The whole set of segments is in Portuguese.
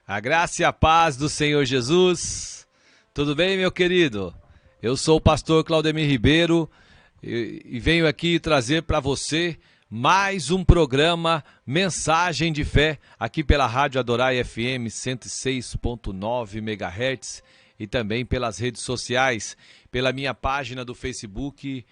A graça e a paz do Senhor Jesus. Tudo bem, meu querido? Eu sou o pastor Claudemir Ribeiro e venho aqui trazer para você mais um programa Mensagem de Fé, aqui pela Rádio Adorai FM 106.9 MHz e também pelas redes sociais, pela minha página do Facebook,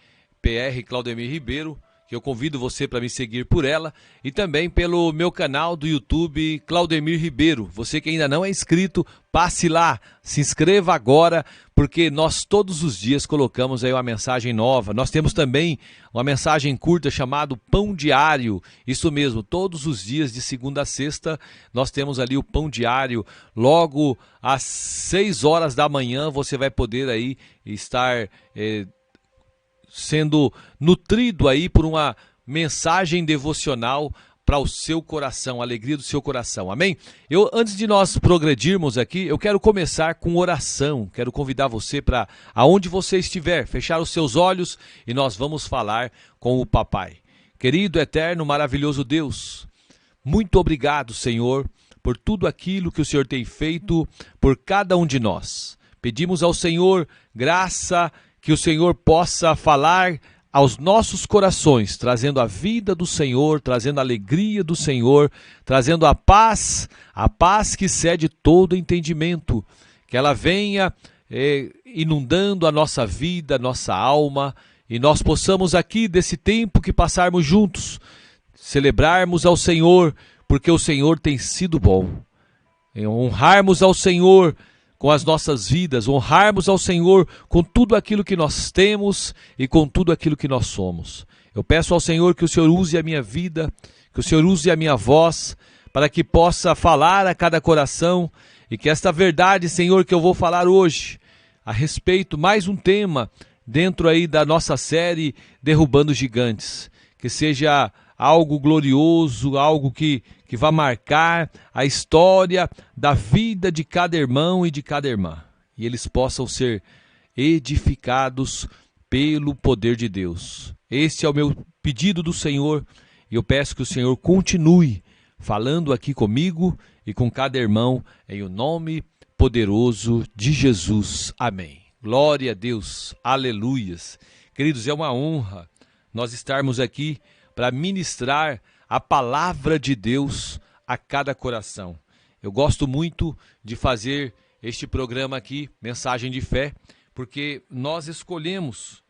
PR Claudemir Ribeiro, que eu convido você para me seguir por ela, e também pelo meu canal do YouTube, Claudemir Ribeiro. Você que ainda não é inscrito, passe lá, se inscreva agora, porque nós todos os dias colocamos aí uma mensagem nova. Nós temos também uma mensagem curta chamada Pão Diário. Isso mesmo, todos os dias de segunda a sexta, nós temos ali o Pão Diário. Logo às 6 horas da manhã, você vai poder aí estar sendo nutrido aí por uma mensagem devocional para o seu coração, a alegria do seu coração, amém? Antes de nós progredirmos aqui, eu quero começar com oração, quero convidar você para, aonde você estiver, fechar os seus olhos e nós vamos falar com o papai. Querido, eterno, maravilhoso Deus, muito obrigado, Senhor, por tudo aquilo que o Senhor tem feito por cada um de nós. Pedimos ao Senhor graça, que o Senhor possa falar aos nossos corações, trazendo a vida do Senhor, trazendo a alegria do Senhor, trazendo a paz que excede todo entendimento, que ela venha inundando a nossa vida, a nossa alma, e nós possamos aqui, desse tempo que passarmos juntos, celebrarmos ao Senhor, porque o Senhor tem sido bom, e honrarmos ao Senhor com as nossas vidas, honrarmos ao Senhor com tudo aquilo que nós temos e com tudo aquilo que nós somos. Eu peço ao Senhor que o Senhor use a minha vida, que o Senhor use a minha voz, para que possa falar a cada coração, e que esta verdade, Senhor, que eu vou falar hoje, a respeito, mais um tema, dentro aí da nossa série Derrubando Gigantes, que seja algo glorioso, algo que vai marcar a história da vida de cada irmão e de cada irmã. E eles possam ser edificados pelo poder de Deus. Este é o meu pedido do Senhor, e eu peço que o Senhor continue falando aqui comigo e com cada irmão, em o nome poderoso de Jesus. Amém. Glória a Deus. Aleluias. Queridos, é uma honra nós estarmos aqui para ministrar a palavra de Deus a cada coração. Eu gosto muito de fazer este programa aqui, Mensagem de Fé, porque nós escolhemos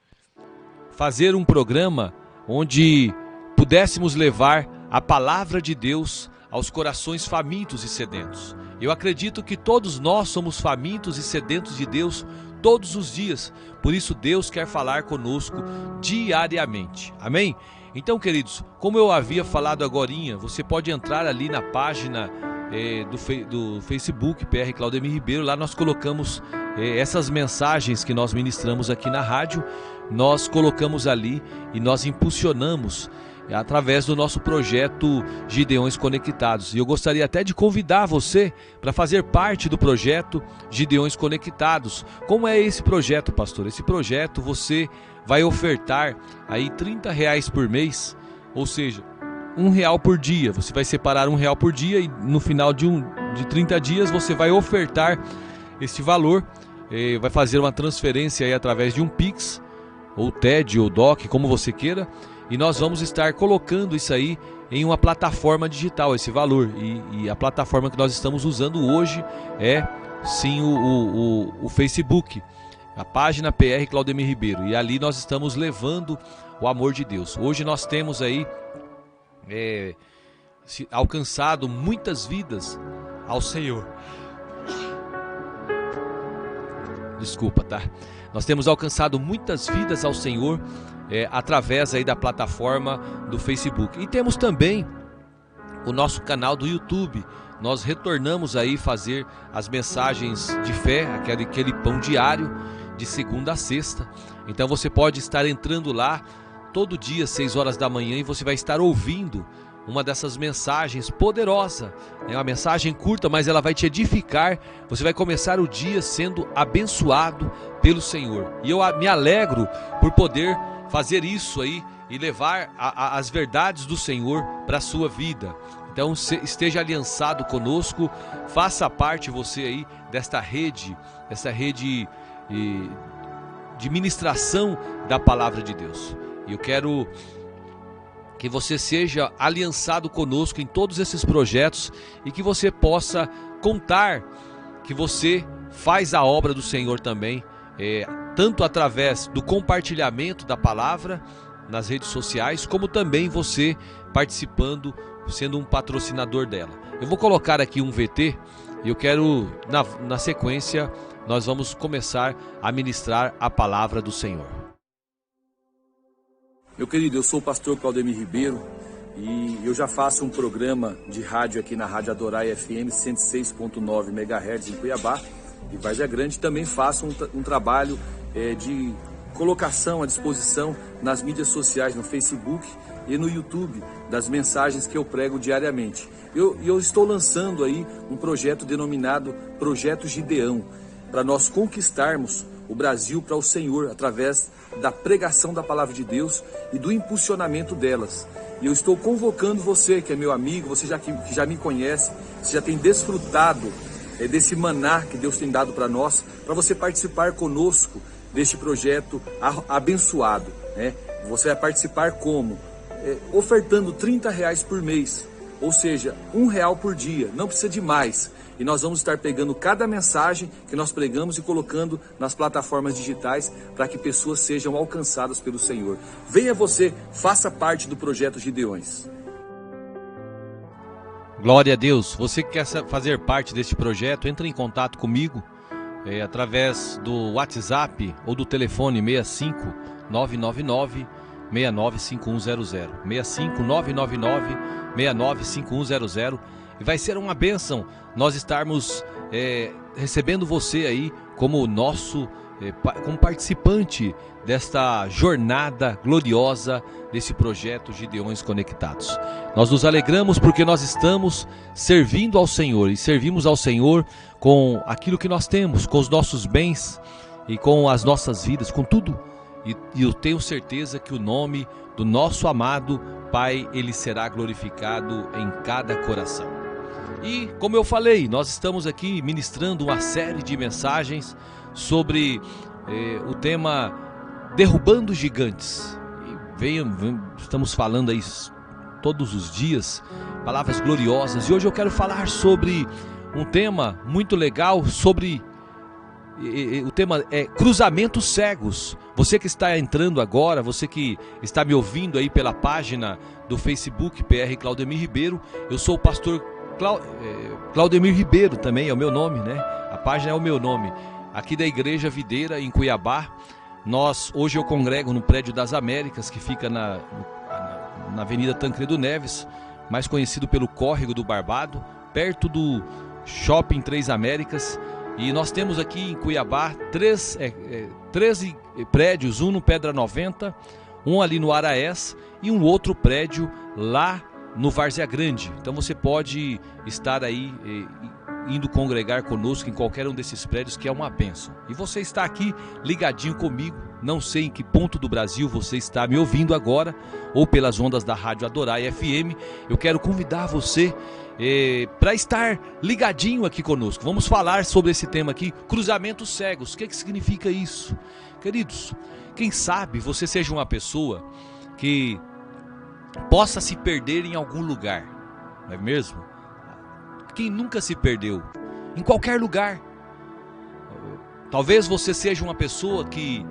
fazer um programa onde pudéssemos levar a palavra de Deus aos corações famintos e sedentos. Eu acredito que todos nós somos famintos e sedentos de Deus todos os dias, por isso Deus quer falar conosco diariamente. Amém? Então, queridos, como eu havia falado agorinha, você pode entrar ali na página do Facebook, PR Claudemir Ribeiro. Lá nós colocamos essas mensagens que nós ministramos aqui na rádio, nós colocamos ali e nós impulsionamos através do nosso projeto Gideões Conectados. E eu gostaria até de convidar você para fazer parte do projeto Gideões Conectados. Como é esse projeto, pastor? Esse projeto você vai ofertar aí R$30 por mês, ou seja, R$1 por dia. Você vai separar R$1 por dia e no final de 30 dias você vai ofertar esse valor, vai fazer uma transferência aí através de um Pix, ou TED, ou DOC, como você queira, e nós vamos estar colocando isso aí em uma plataforma digital, esse valor, e a plataforma que nós estamos usando hoje é sim o Facebook, a página PR Claudemir Ribeiro, e ali nós estamos levando o amor de Deus. Hoje nós temos aí alcançado muitas vidas ao Senhor. Desculpa, tá? Nós temos alcançado muitas vidas ao Senhor através aí da plataforma do Facebook. E temos também o nosso canal do YouTube. Nós retornamos aí fazer as mensagens de fé, aquele pão diário de segunda a sexta. Então você pode estar entrando lá todo dia, 6 horas da manhã, e você vai estar ouvindo uma dessas mensagens poderosa. É uma mensagem curta, mas ela vai te edificar. Você vai começar o dia sendo abençoado pelo Senhor. E eu me alegro por poder fazer isso aí e levar as verdades do Senhor para a sua vida. Então esteja aliançado conosco, faça parte você aí desta rede, essa rede de ministração da palavra de Deus. E eu quero que você seja aliançado conosco em todos esses projetos e que você possa contar que você faz a obra do Senhor também, tanto através do compartilhamento da palavra nas redes sociais, como também você participando, sendo um patrocinador dela. Eu vou colocar aqui um VT e eu quero, na sequência, nós vamos começar a ministrar a palavra do Senhor. Meu querido, eu sou o pastor Claudemir Ribeiro e eu já faço um programa de rádio aqui na Rádio Adorai FM 106.9 MHz em Cuiabá e Várzea Grande. Também faço um trabalho de colocação à disposição nas mídias sociais, no Facebook e no YouTube, das mensagens que eu prego diariamente. Eu estou lançando aí um projeto denominado Projeto Gideão, para nós conquistarmos o Brasil para o Senhor, através da pregação da palavra de Deus e do impulsionamento delas. E eu estou convocando você, que é meu amigo, você que já me conhece, você já tem desfrutado desse maná que Deus tem dado para nós, para você participar conosco deste projeto abençoado, né? Você vai participar como? Ofertando R$30 por mês, ou seja, R$1 por dia, não precisa de mais. E nós vamos estar pegando cada mensagem que nós pregamos e colocando nas plataformas digitais para que pessoas sejam alcançadas pelo Senhor. Venha você, faça parte do Projeto Gideões. Glória a Deus. Você que quer fazer parte deste projeto, entre em contato comigo através do WhatsApp ou do telefone 65 999 695100, 65 999 695100. E vai ser uma bênção nós estarmos recebendo você aí como como participante desta jornada gloriosa desse projeto Gideões Conectados. Nós nos alegramos porque nós estamos servindo ao Senhor e servimos ao Senhor com aquilo que nós temos, com os nossos bens e com as nossas vidas, com tudo. E eu tenho certeza que o nome do nosso amado Pai, ele será glorificado em cada coração. E, como eu falei, nós estamos aqui ministrando uma série de mensagens sobre o tema Derrubando Gigantes. E estamos falando aí todos os dias, palavras gloriosas. E hoje eu quero falar sobre um tema muito legal, o tema é cruzamentos cegos. Você que está entrando agora, você que está me ouvindo aí pela página do Facebook PR Claudemir Ribeiro, eu sou o pastor Claudemir Ribeiro, também é o meu nome, né? A página é o meu nome, aqui da Igreja Videira em Cuiabá. Hoje eu congrego no Prédio das Américas, que fica na Avenida Tancredo Neves, mais conhecido pelo Córrego do Barbado, perto do Shopping Três Américas. E nós temos aqui em Cuiabá 13 prédios, um no Pedra 90, um ali no Araés e um outro prédio lá no Várzea Grande. Então você pode estar aí indo congregar conosco em qualquer um desses prédios, que é uma bênção. E você está aqui ligadinho comigo, não sei em que ponto do Brasil você está me ouvindo agora, ou pelas ondas da Rádio Adorai FM. Eu quero convidar você para estar ligadinho aqui conosco. Vamos falar sobre esse tema aqui, cruzamentos cegos. O que significa isso? Queridos, quem sabe você seja uma pessoa que possa se perder em algum lugar, não é mesmo? Quem nunca se perdeu? Em qualquer lugar. Talvez você seja uma pessoa que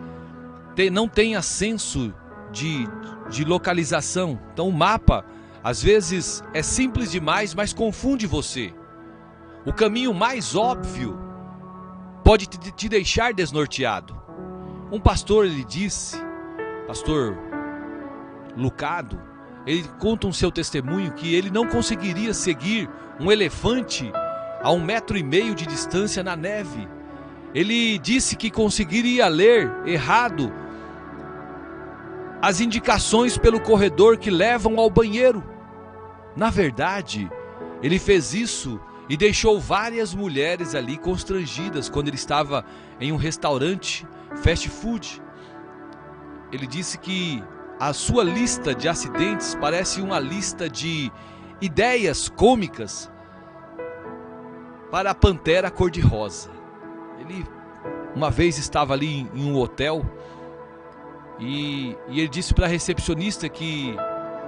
não tenha senso de localização. Então o mapa às vezes é simples demais, mas confunde você. O caminho mais óbvio pode te deixar desnorteado. Um pastor, ele disse, pastor Lucado, ele conta um seu testemunho que ele não conseguiria seguir um elefante a 1,5 metro de distância na neve. Ele disse que conseguiria ler errado as indicações pelo corredor que levam ao banheiro. Na verdade, ele fez isso e deixou várias mulheres ali constrangidas quando ele estava em um restaurante fast food. Ele disse que a sua lista de acidentes parece uma lista de ideias cômicas para a pantera cor-de-rosa. Ele uma vez estava ali em um hotel e ele disse para a recepcionista que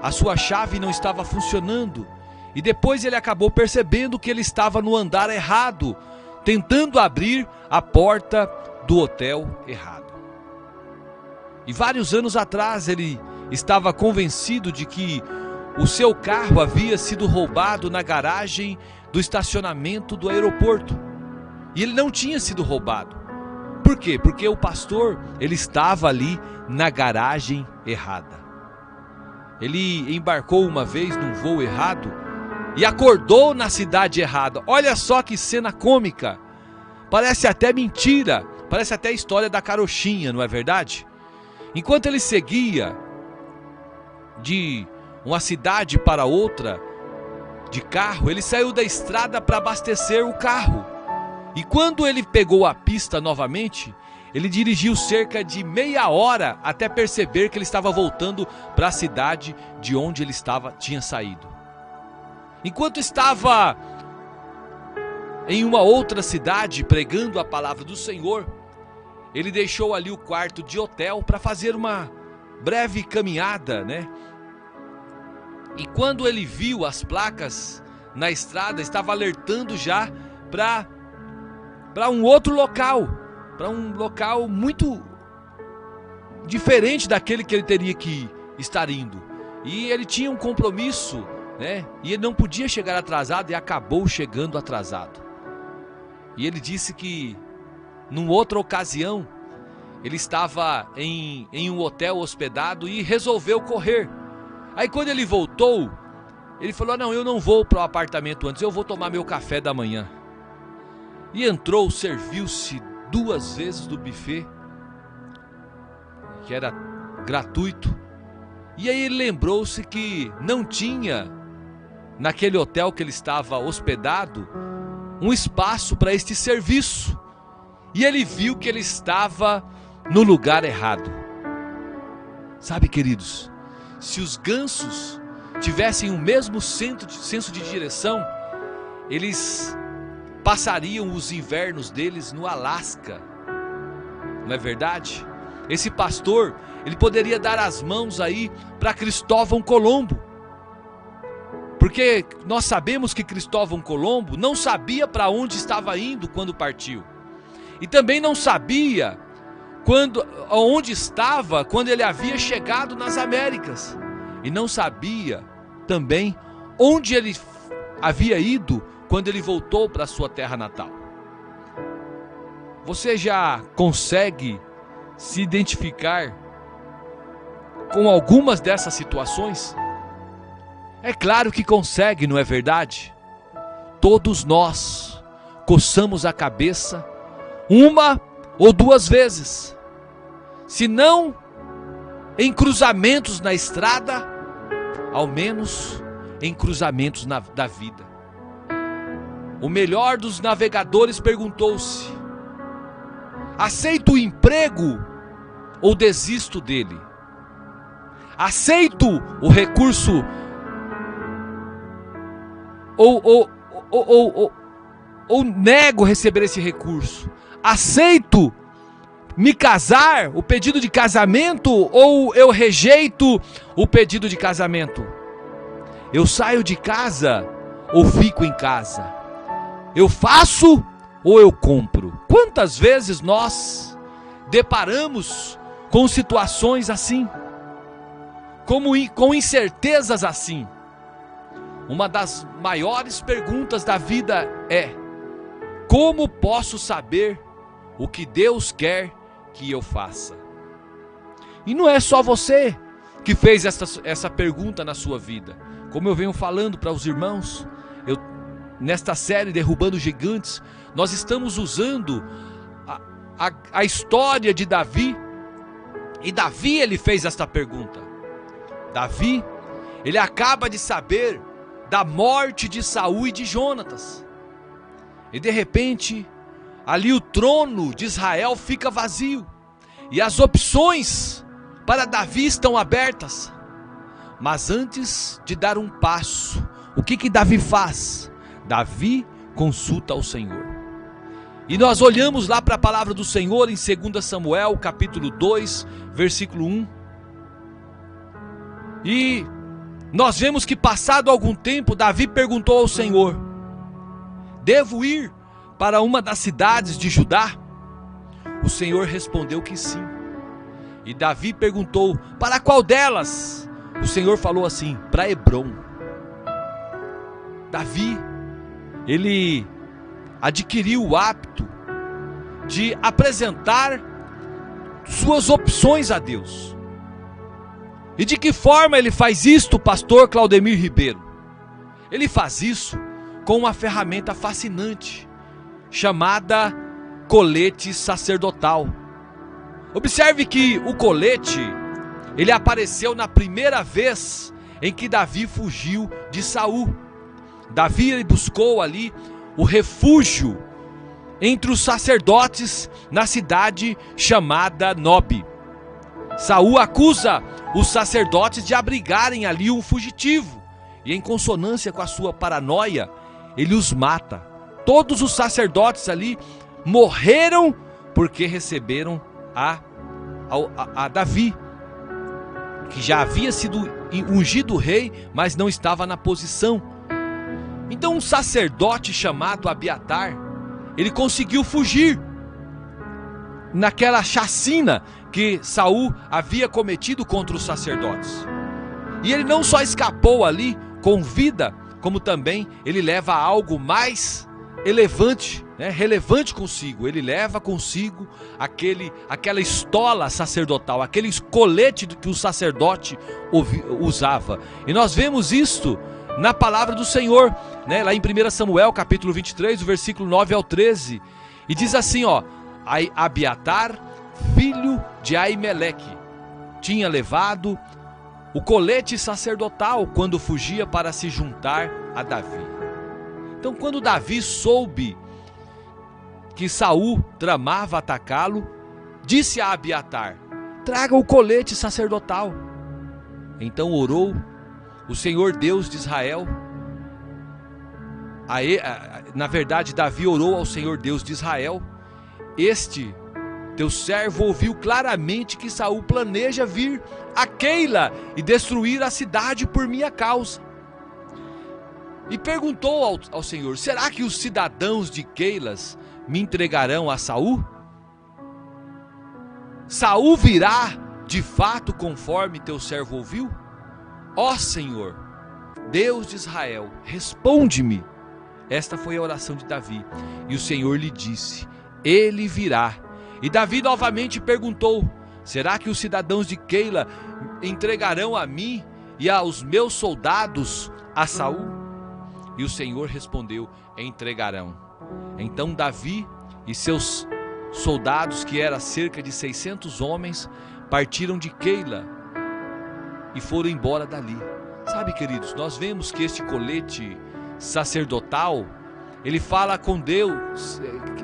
a sua chave não estava funcionando. E depois ele acabou percebendo que ele estava no andar errado, tentando abrir a porta do hotel errado. E vários anos atrás ele estava convencido de que o seu carro havia sido roubado na garagem do estacionamento do aeroporto. E ele não tinha sido roubado. Por quê? Porque o pastor, ele estava ali na garagem errada. Ele embarcou uma vez num voo errado e acordou na cidade errada. Olha só que cena cômica. Parece até mentira, parece até a história da carochinha, não é verdade? Enquanto ele seguia de uma cidade para outra de carro, ele saiu da estrada para abastecer o carro. E quando ele pegou a pista novamente, ele dirigiu cerca de meia hora até perceber que ele estava voltando para a cidade de onde ele tinha saído. Enquanto estava em uma outra cidade pregando a palavra do Senhor, ele deixou ali o quarto de hotel para fazer uma breve caminhada, né? E quando ele viu as placas na estrada, estava alertando já para um outro local, para um local muito diferente daquele que ele teria que estar indo. E ele tinha um compromisso, né? E ele não podia chegar atrasado e acabou chegando atrasado. E ele disse que numa outra ocasião ele estava em um hotel hospedado e resolveu correr. Aí quando ele voltou, ele falou: não, eu não vou para o apartamento antes, eu vou tomar meu café da manhã. E entrou, serviu-se 2 vezes do buffet, que era gratuito. E aí ele lembrou-se que não tinha, naquele hotel que ele estava hospedado, um espaço para este serviço. E ele viu que ele estava no lugar errado. Sabe, queridos, se os gansos tivessem o mesmo senso de direção, eles passariam os invernos deles no Alasca. Não é verdade? Esse pastor, ele poderia dar as mãos aí para Cristóvão Colombo. Porque nós sabemos que Cristóvão Colombo não sabia para onde estava indo quando partiu. E também não sabia onde estava quando ele havia chegado nas Américas. E não sabia também onde ele havia ido quando ele voltou para a sua terra natal. Você já consegue se identificar com algumas dessas situações? É claro que consegue, não é verdade? Todos nós coçamos a cabeça 1 ou 2 vezes. Se não em cruzamentos na estrada, ao menos em cruzamentos da vida. O melhor dos navegadores perguntou-se: aceito o emprego ou desisto dele? Aceito o recurso ou nego receber esse recurso? Aceito me casar, o pedido de casamento, ou eu rejeito o pedido de casamento? Eu saio de casa ou fico em casa? Eu faço ou eu compro? Quantas vezes nós deparamos com situações assim, com incertezas assim? Uma das maiores perguntas da vida é: como posso saber o que Deus quer que eu faça? E não é só você que fez essa pergunta na sua vida. Como eu venho falando para os irmãos, nesta série Derrubando Gigantes, nós estamos usando a história de Davi. E Davi, ele fez esta pergunta. Davi, ele acaba de saber da morte de Saul e de Jonatas. E de repente, ali o trono de Israel fica vazio. E as opções para Davi estão abertas. Mas antes de dar um passo, O que Davi faz? Davi consulta ao Senhor. E nós olhamos lá para a palavra do Senhor em 2 Samuel, capítulo 2, versículo 1. E nós vemos que passado algum tempo, Davi perguntou ao Senhor: devo ir para uma das cidades de Judá? O Senhor respondeu que sim. E Davi perguntou: para qual delas? O Senhor falou assim: para Hebrom. Davi, ele adquiriu o hábito de apresentar suas opções a Deus. E de que forma ele faz isto, pastor Claudemir Ribeiro? Ele faz isso com uma ferramenta fascinante, chamada colete sacerdotal. Observe que o colete, ele apareceu na primeira vez em que Davi fugiu de Saul. Davi, ele buscou ali o refúgio entre os sacerdotes na cidade chamada Nob. Saul acusa os sacerdotes de abrigarem ali um fugitivo, e em consonância com a sua paranoia, ele os mata. Todos os sacerdotes ali morreram porque receberam a Davi, que já havia sido ungido rei, mas não estava na posição. Então um sacerdote chamado Abiatar, ele conseguiu fugir naquela chacina que Saul havia cometido contra os sacerdotes. E ele não só escapou ali com vida, como também ele leva algo mais relevante consigo. Ele leva consigo aquela estola sacerdotal, aquele colete que o sacerdote usava. E nós vemos isto na palavra do Senhor, lá em 1 Samuel capítulo 23, o versículo 9 ao 13, e diz assim, Abiatar, filho de Aimeleque, tinha levado o colete sacerdotal quando fugia para se juntar a Davi. Então, quando Davi soube que Saul tramava atacá-lo, disse a Abiatar: traga o colete sacerdotal. Então orou o Senhor Deus de Israel. Na verdade, Davi orou ao Senhor Deus de Israel. Este teu servo ouviu claramente que Saul planeja vir a Keila e destruir a cidade por minha causa. E perguntou ao Senhor: será que os cidadãos de Keilas me entregarão a Saul? Saul virá de fato conforme teu servo ouviu? Ó Senhor, Deus de Israel, responde-me. Esta foi a oração de Davi. E o Senhor lhe disse: ele virá. E Davi novamente perguntou: será que os cidadãos de Keila entregarão a mim e aos meus soldados a Saul? E o Senhor respondeu: entregarão. Então Davi e seus soldados, que eram cerca de 600 homens, partiram de Keila e foram embora dali. Sabe, queridos, nós vemos que este colete sacerdotal, ele fala com Deus.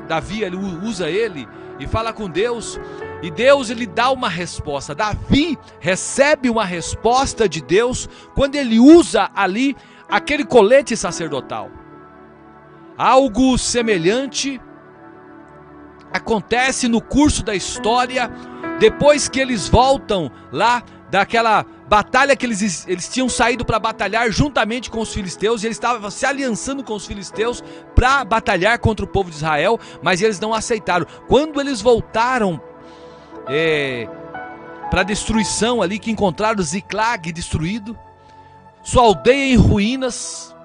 Davi, ele usa ele e fala com Deus, e Deus, ele dá uma resposta. Davi recebe uma resposta de Deus quando ele usa ali aquele colete sacerdotal. Algo semelhante acontece no curso da história, depois que eles voltam lá daquela batalha que eles tinham saído para batalhar juntamente com os filisteus, e eles estavam se aliançando com os filisteus para batalhar contra o povo de Israel, mas eles não aceitaram. Quando eles voltaram para a destruição ali, que encontraram Ziclag destruído, sua aldeia em ruínas,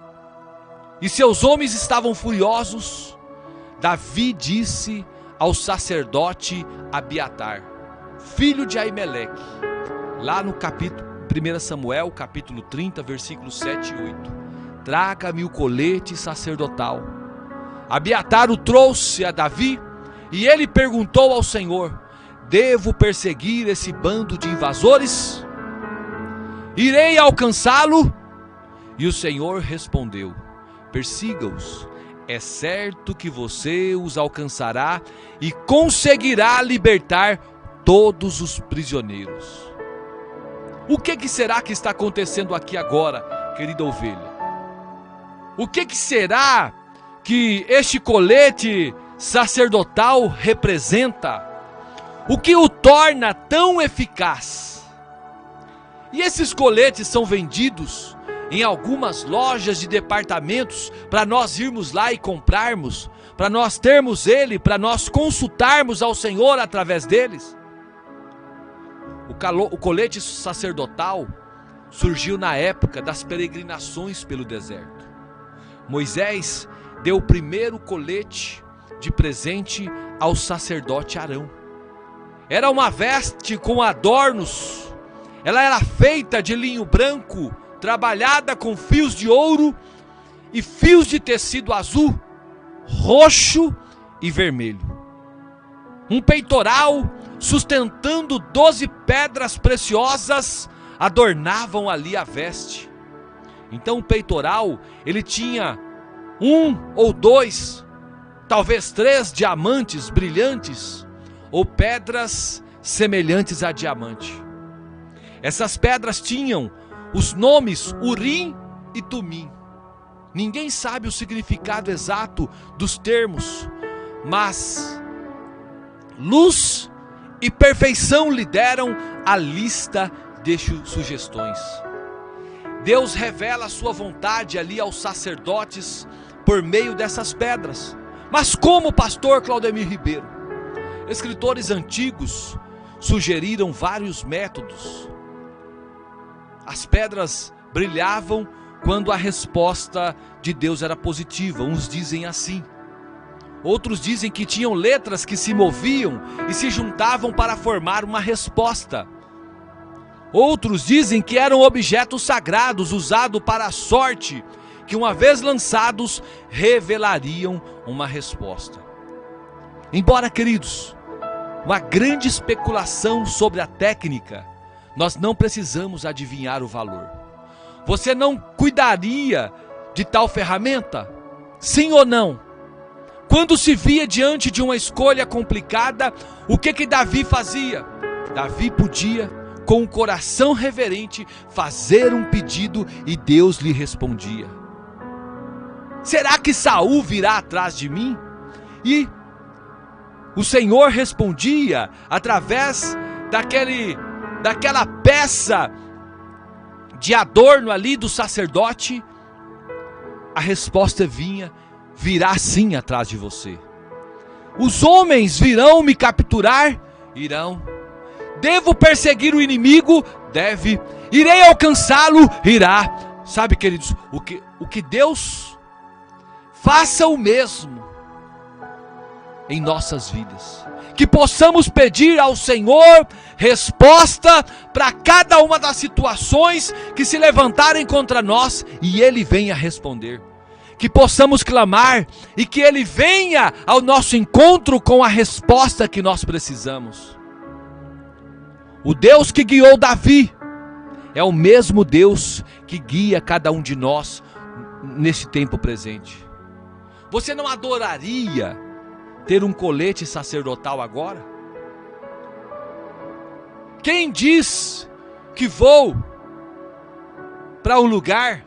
e seus homens estavam furiosos, Davi disse ao sacerdote Abiatar, filho de Aimeleque, lá no capítulo 1 Samuel, capítulo 30, versículos 7 e 8, traga-me o colete sacerdotal. Abiatar o trouxe a Davi, e ele perguntou ao Senhor: devo perseguir esse bando de invasores? Irei alcançá-lo? E o Senhor respondeu: persiga-os, é certo que você os alcançará e conseguirá libertar todos os prisioneiros. O que será que está acontecendo aqui agora, querida ovelha? O que será que este colete sacerdotal representa? O que o torna tão eficaz? E esses coletes são vendidos em algumas lojas de departamentos para nós irmos lá e comprarmos, para nós termos ele, para nós consultarmos ao Senhor através deles. O colete sacerdotal surgiu na época das peregrinações pelo deserto. Moisés deu o primeiro colete de presente ao sacerdote Arão. Era uma veste com adornos, ela era feita de linho branco, trabalhada com fios de ouro e fios de tecido azul, roxo e vermelho. Um peitoral sustentando 12 pedras preciosas adornavam ali a veste. Então o peitoral, ele tinha 1 ou 2, talvez 3 diamantes brilhantes, ou pedras semelhantes a diamante. Essas pedras tinham os nomes Urim e Tumim. Ninguém sabe o significado exato dos termos, mas luz e perfeição lhe deram a lista de sugestões. Deus revela a sua vontade ali aos sacerdotes por meio dessas pedras. Mas como, pastor Claudemir Ribeiro? Escritores antigos sugeriram vários métodos. As pedras brilhavam quando a resposta de Deus era positiva. Uns dizem assim. Outros dizem que tinham letras que se moviam e se juntavam para formar uma resposta. Outros dizem que eram objetos sagrados usados para a sorte, que uma vez lançados, revelariam uma resposta. Embora, queridos, uma grande especulação sobre a técnica, nós não precisamos adivinhar o valor. Você não cuidaria de tal ferramenta? Sim ou não? Quando se via diante de uma escolha complicada, o que Davi fazia? Davi podia, com um coração reverente, fazer um pedido e Deus lhe respondia. Será que Saul virá atrás de mim? E o Senhor respondia através daquela peça de adorno ali do sacerdote. A resposta virá sim atrás de você. Os homens virão me capturar? Irão. Devo perseguir o inimigo? Deve. Irei alcançá-lo? Irá. Sabe, queridos, o que Deus faça o mesmo em nossas vidas. Que possamos pedir ao Senhor resposta para cada uma das situações que se levantarem contra nós e Ele venha responder. Que possamos clamar e que Ele venha ao nosso encontro com a resposta que nós precisamos. O Deus que guiou Davi é o mesmo Deus que guia cada um de nós nesse tempo presente. Você não adoraria ter um colete sacerdotal agora? Quem diz que vou para um lugar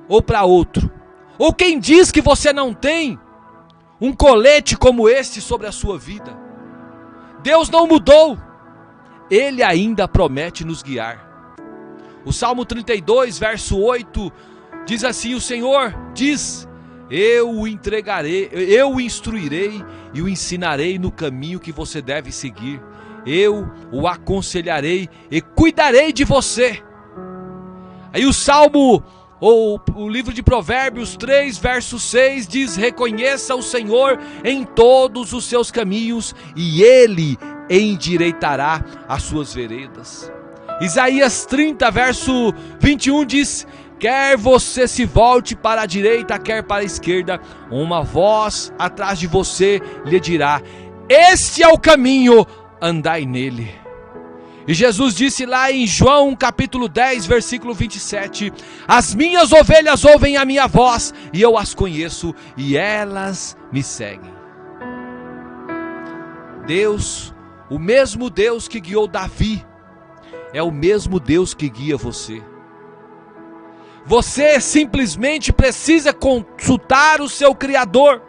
ou para outro? Ou quem diz que você não tem um colete como este sobre a sua vida? Deus não mudou. Ele ainda promete nos guiar. O Salmo 32, verso 8, diz assim: o Senhor diz: eu o entregarei, eu o instruirei e o ensinarei no caminho que você deve seguir. Eu o aconselharei e cuidarei de você. Aí o Salmo, ou o livro de Provérbios 3, verso 6 diz: reconheça o Senhor em todos os seus caminhos e Ele endireitará as suas veredas. Isaías 30, verso 21 diz: quer você se volte para a direita, quer para a esquerda, uma voz atrás de você lhe dirá: este é o caminho, andai nele. E Jesus disse lá em João capítulo 10, versículo 27, as minhas ovelhas ouvem a minha voz, e eu as conheço, e elas me seguem. Deus, o mesmo Deus que guiou Davi, é o mesmo Deus que guia você. Você simplesmente precisa consultar o seu Criador.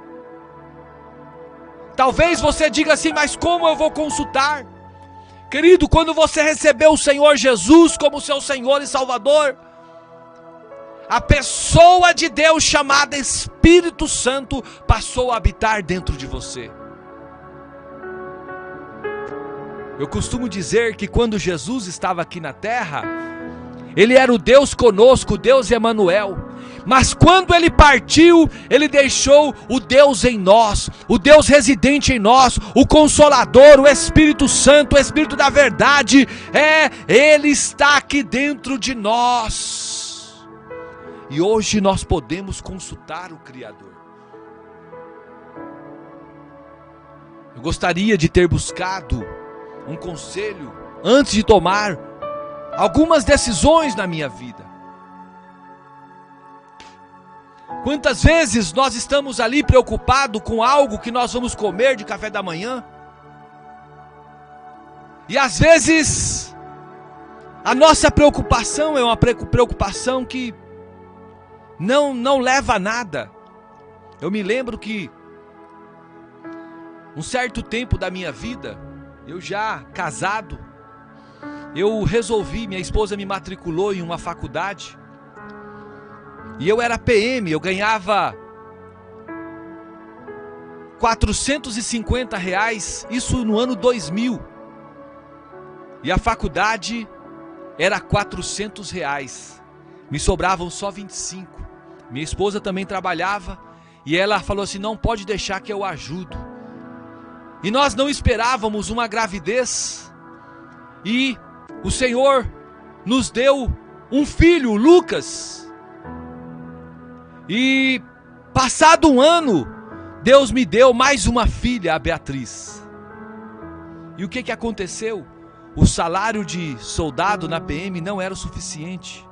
Talvez você diga assim, mas como eu vou consultar? Querido, quando você recebeu o Senhor Jesus como seu Senhor e Salvador, a pessoa de Deus chamada Espírito Santo passou a habitar dentro de você. Eu costumo dizer que quando Jesus estava aqui na terra, Ele era o Deus conosco, o Deus Emanuel. Mas quando Ele partiu, Ele deixou o Deus em nós, o Deus residente em nós, o Consolador, o Espírito Santo, o Espírito da verdade. Ele está aqui dentro de nós. E hoje nós podemos consultar o Criador. Eu gostaria de ter buscado um conselho antes de tomar algumas decisões na minha vida. Quantas vezes nós estamos ali preocupados com algo que nós vamos comer de café da manhã? E às vezes a nossa preocupação é uma preocupação que não leva a nada. Eu me lembro que um certo tempo da minha vida, eu já casado, eu resolvi, minha esposa me matriculou em uma faculdade, e eu era PM, eu ganhava R$450, isso no ano 2000, e a faculdade era R$400, me sobravam só 25, minha esposa também trabalhava, e ela falou assim, não pode deixar que eu ajudo, e nós não esperávamos uma gravidez, e o Senhor nos deu um filho, Lucas. E passado um ano, Deus me deu mais uma filha, a Beatriz. E o que aconteceu? O salário de soldado na PM não era o suficiente.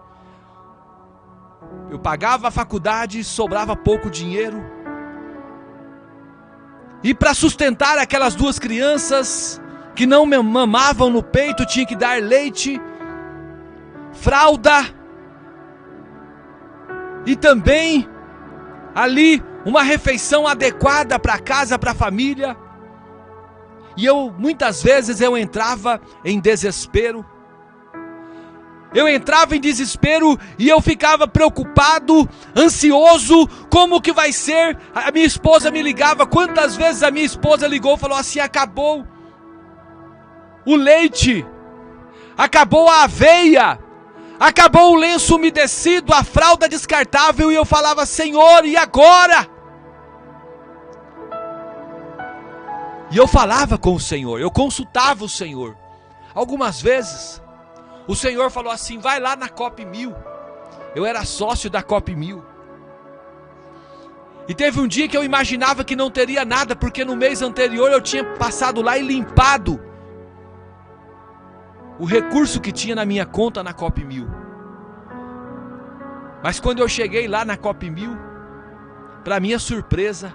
Eu pagava a faculdade, sobrava pouco dinheiro. E para sustentar aquelas duas crianças que não me mamavam no peito, tinha que dar leite, fralda e também ali uma refeição adequada para casa, para a família. E muitas vezes eu entrava em desespero. Eu entrava em desespero e eu ficava preocupado, ansioso, como que vai ser? A minha esposa me ligava, quantas vezes a minha esposa ligou e falou assim, acabou o leite, acabou a aveia, acabou o lenço umedecido, a fralda descartável, e eu falava, Senhor, e agora? E eu falava com o Senhor, eu consultava o Senhor. Algumas vezes, o Senhor falou assim, vai lá na Cop 1000, eu era sócio da Cop 1000. E teve um dia que eu imaginava que não teria nada, porque no mês anterior eu tinha passado lá e limpado o recurso que tinha na minha conta na Cop 1000. Mas quando eu cheguei lá na Cop 1000, para minha surpresa,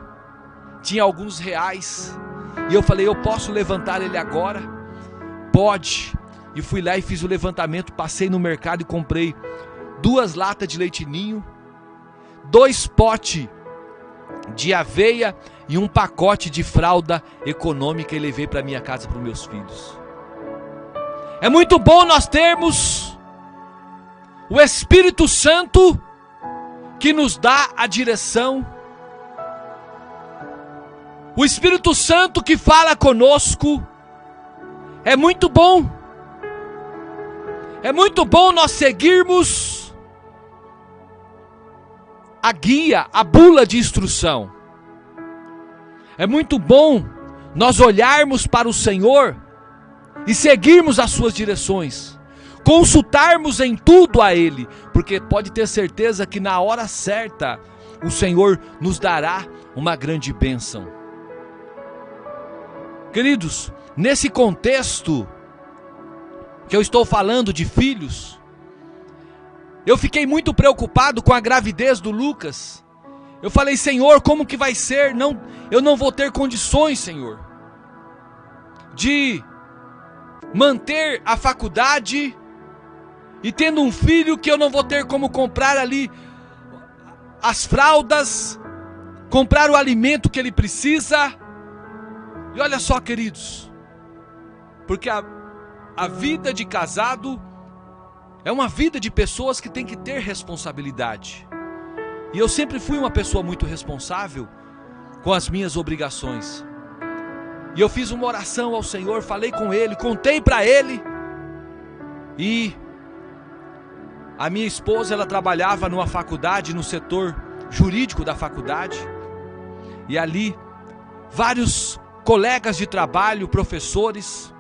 tinha alguns reais. E eu falei, eu posso levantar ele agora? Pode. E fui lá e fiz o levantamento, passei no mercado e comprei 2 latas de leite ninho, 2 potes de aveia e um pacote de fralda econômica e levei para minha casa, para os meus filhos. É muito bom nós termos o Espírito Santo que nos dá a direção, o Espírito Santo que fala conosco. É muito bom nós seguirmos a guia, a bula de instrução. É muito bom nós olharmos para o Senhor e seguirmos as suas direções, consultarmos em tudo a Ele, porque pode ter certeza que na hora certa o Senhor nos dará uma grande bênção. Queridos, nesse contexto que eu estou falando de filhos, eu fiquei muito preocupado com a gravidez do Lucas. Eu falei, Senhor, como que vai ser? Eu não vou ter condições, Senhor, de manter a faculdade e tendo um filho que eu não vou ter como comprar ali as fraldas, comprar o alimento que ele precisa. E olha só, queridos, porque a vida de casado é uma vida de pessoas que tem que ter responsabilidade. E eu sempre fui uma pessoa muito responsável com as minhas obrigações. E eu fiz uma oração ao Senhor, falei com Ele, contei para Ele. E a minha esposa, ela trabalhava numa faculdade, no setor jurídico da faculdade. E ali, vários colegas de trabalho, professores,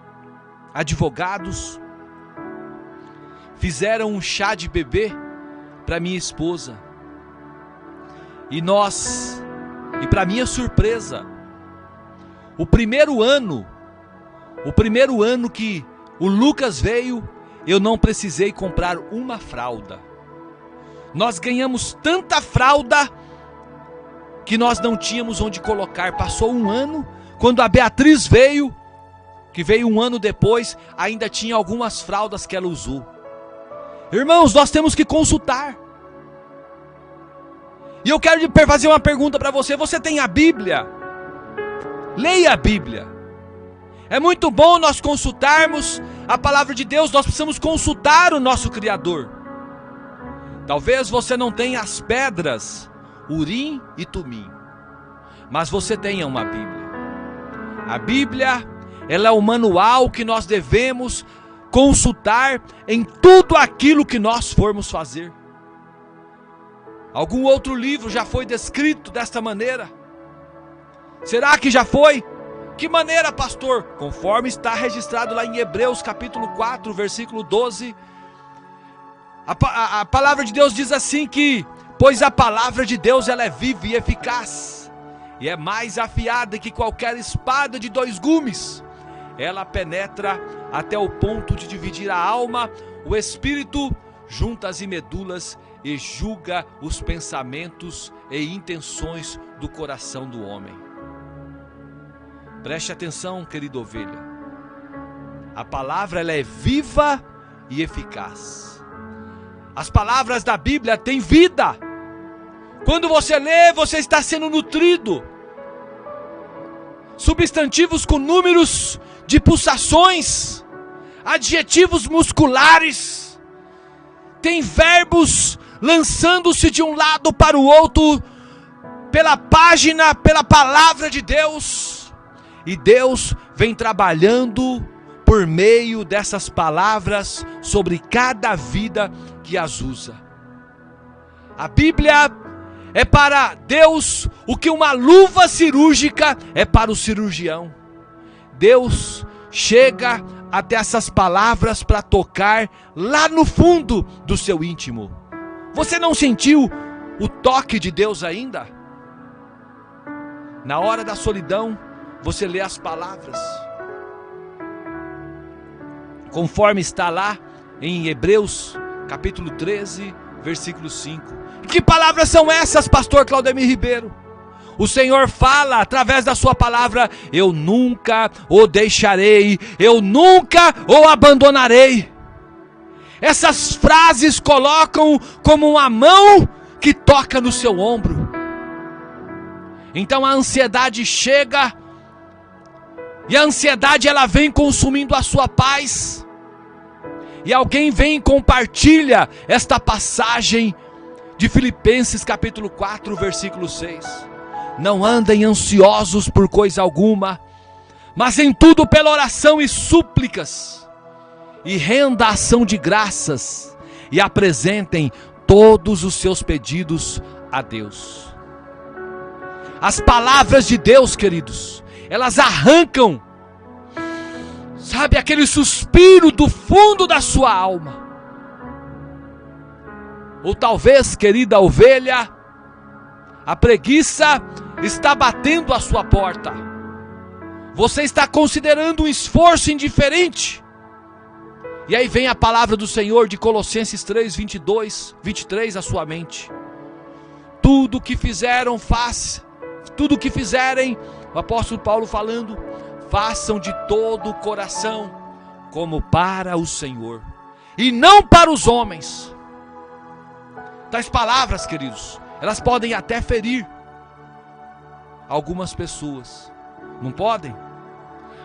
advogados, fizeram um chá de bebê para minha esposa. E para minha surpresa, o primeiro ano que o Lucas veio, eu não precisei comprar uma fralda. Nós ganhamos tanta fralda que nós não tínhamos onde colocar. Passou um ano, quando a Beatriz veio, que veio um ano depois, ainda tinha algumas fraldas que ela usou. Irmãos, nós temos que consultar. E eu quero fazer uma pergunta para você. Você tem a Bíblia? Leia a Bíblia. É muito bom nós consultarmos a palavra de Deus. Nós precisamos consultar o nosso Criador. Talvez você não tenha as pedras Urim e Tumim, mas você tenha uma Bíblia. A Bíblia, ela é o manual que nós devemos consultar em tudo aquilo que nós formos fazer. Algum outro livro já foi descrito desta maneira? Será que já foi? Que maneira, pastor? Conforme está registrado lá em Hebreus capítulo 4, versículo 12. A palavra de Deus diz assim que: pois a palavra de Deus, ela é viva e eficaz, e é mais afiada que qualquer espada de 2 gumes. Ela penetra até o ponto de dividir a alma, o espírito, juntas e medulas, e julga os pensamentos e intenções do coração do homem. Preste atenção, querida ovelha. A palavra, ela é viva e eficaz. As palavras da Bíblia têm vida. Quando você lê, você está sendo nutrido. Substantivos com números de pulsações, adjetivos musculares, tem verbos lançando-se de um lado para o outro, pela página, pela palavra de Deus. E Deus vem trabalhando por meio dessas palavras sobre cada vida que as usa. A Bíblia é para Deus o que uma luva cirúrgica é para o cirurgião. Deus chega até essas palavras para tocar lá no fundo do seu íntimo. Você não sentiu o toque de Deus ainda? Na hora da solidão, você lê as palavras, conforme está lá em Hebreus capítulo 13, versículo 5. E que palavras são essas, pastor Claudemir Ribeiro? O Senhor fala através da sua palavra: eu nunca o deixarei, eu nunca o abandonarei. Essas frases colocam como uma mão que toca no seu ombro. Então a ansiedade chega, e a ansiedade, ela vem consumindo a sua paz. E alguém vem e compartilha esta passagem de Filipenses capítulo 4, versículo 6. Não andem ansiosos por coisa alguma, mas em tudo pela oração e súplicas, e renda a ação de graças, e apresentem todos os seus pedidos a Deus. As palavras de Deus, queridos, elas arrancam, sabe, aquele suspiro do fundo da sua alma. Ou talvez, querida ovelha, a preguiça está batendo a sua porta. Você está considerando um esforço indiferente. E aí vem a palavra do Senhor de Colossenses 3, 22, 23 à sua mente. Tudo que fizeram, tudo que fizerem, o apóstolo Paulo falando, façam de todo o coração, como para o Senhor. e não para os homens. Tais palavras, queridos, elas podem até ferir algumas pessoas, não podem?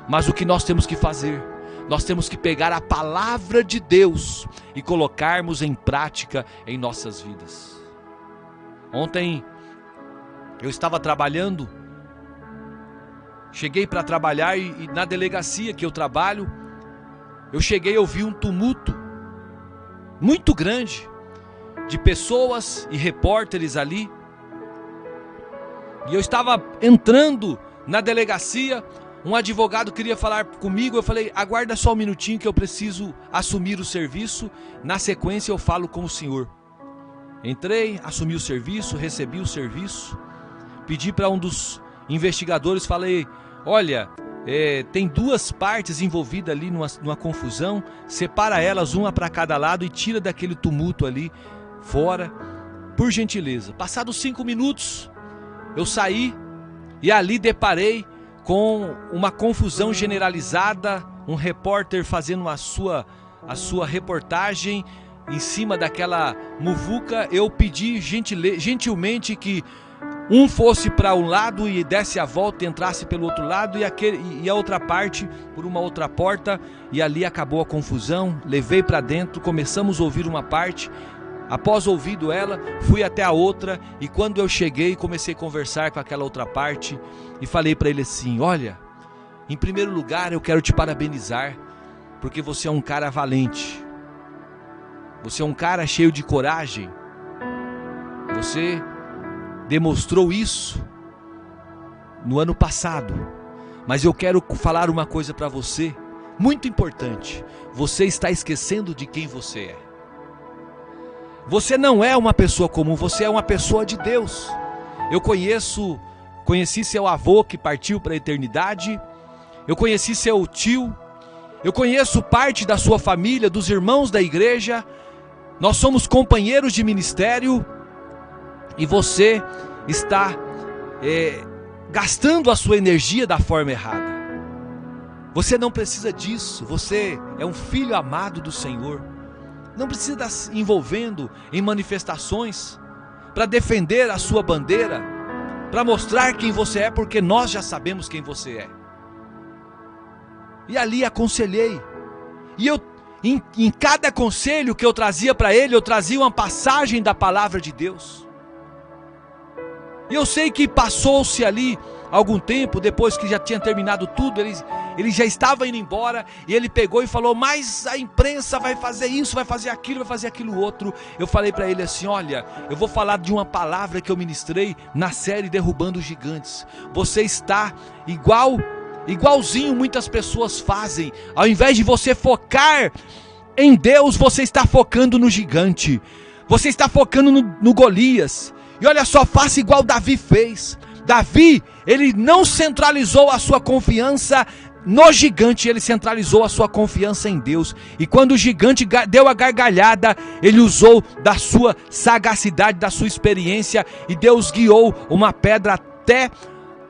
Mas o que nós temos que fazer? Nós temos que pegar a palavra de Deus e colocarmos em prática em nossas vidas. Ontem eu estava trabalhando, cheguei para trabalhar e na delegacia que eu trabalho, eu cheguei e ouvi um tumulto muito grande de pessoas e repórteres ali. E eu estava entrando na delegacia, um advogado queria falar comigo, eu falei, aguarda só um minutinho que eu preciso assumir o serviço, na sequência eu falo com o senhor. Entrei, assumi o serviço, recebi o serviço, pedi para um dos investigadores, falei, olha, tem duas partes envolvidas ali numa confusão, separa elas, uma para cada lado e tira daquele tumulto ali fora, por gentileza. Passados 5 minutos, eu saí e ali deparei com uma confusão generalizada, um repórter fazendo a sua reportagem em cima daquela muvuca. Eu pedi gentilmente que um fosse para um lado e desse a volta e entrasse pelo outro lado e a outra parte por uma outra porta, e ali acabou a confusão. Levei para dentro, começamos a ouvir uma parte. Após ouvido ela, fui até a outra, e quando eu cheguei, comecei a conversar com aquela outra parte e falei para ele assim, olha, em primeiro lugar eu quero te parabenizar, porque você é um cara valente, você é um cara cheio de coragem, você demonstrou isso no ano passado, mas eu quero falar uma coisa para você, muito importante, você está esquecendo de quem você é. Você não é uma pessoa comum, você é uma pessoa de Deus. Eu conheci seu avô que partiu para a eternidade, eu conheci seu tio, eu conheço parte da sua família, dos irmãos da igreja, nós somos companheiros de ministério, e você está gastando a sua energia da forma errada. Você não precisa disso, você é um filho amado do Senhor. Não precisa estar se envolvendo em manifestações para defender a sua bandeira, para mostrar quem você é, porque nós já sabemos quem você é. E ali aconselhei. E eu, em cada conselho que eu trazia para ele, eu trazia uma passagem da palavra de Deus. E eu sei que passou-se ali algum tempo, depois que já tinha terminado tudo, ele já estava indo embora, e ele pegou e falou, mas a imprensa vai fazer isso, vai fazer aquilo outro. Eu falei para ele assim, olha, eu vou falar de uma palavra que eu ministrei na série Derrubando Gigantes. Você está igualzinho muitas pessoas fazem, ao invés de você focar em Deus, você está focando no gigante, você está focando no Golias. E olha só, faça igual Davi fez. Davi, ele não centralizou a sua confiança no gigante, ele centralizou a sua confiança em Deus. E quando o gigante deu a gargalhada, ele usou da sua sagacidade, da sua experiência, e Deus guiou uma pedra até